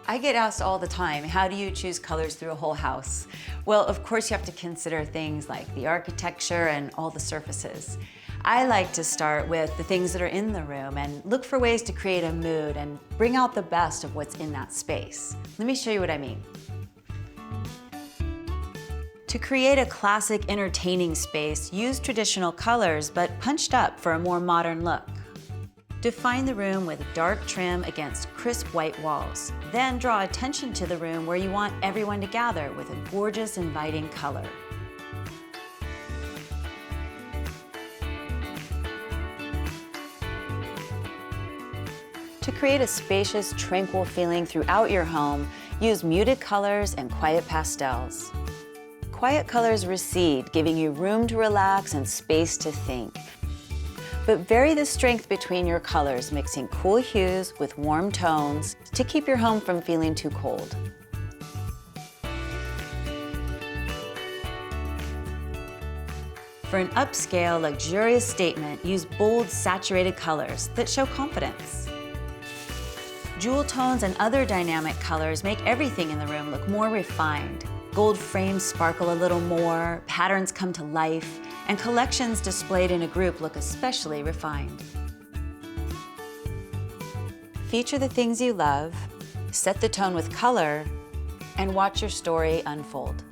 I get asked all the time, how do you choose colors through a whole house? Well, of course you have to consider things like the architecture and all the surfaces. I like to start with the things that are in the room and look for ways to create a mood and bring out the best of what's in that space. Let me show you what I mean. To create a classic, entertaining space, use traditional colors, but punched up for a more modern look. Define the room with dark trim against crisp white walls. Then draw attention to the room where you want everyone to gather with a gorgeous, inviting color. To create a spacious, tranquil feeling throughout your home, use muted colors and quiet pastels. Quiet colors recede, giving you room to relax and space to think. But vary the strength between your colors, mixing cool hues with warm tones to keep your home from feeling too cold. For an upscale, luxurious statement, use bold, saturated colors that show confidence. Jewel tones and other dynamic colors make everything in the room look more refined. Gold frames sparkle a little more, patterns come to life, and collections displayed in a group look especially refined. Feature the things you love, set the tone with color, and watch your story unfold.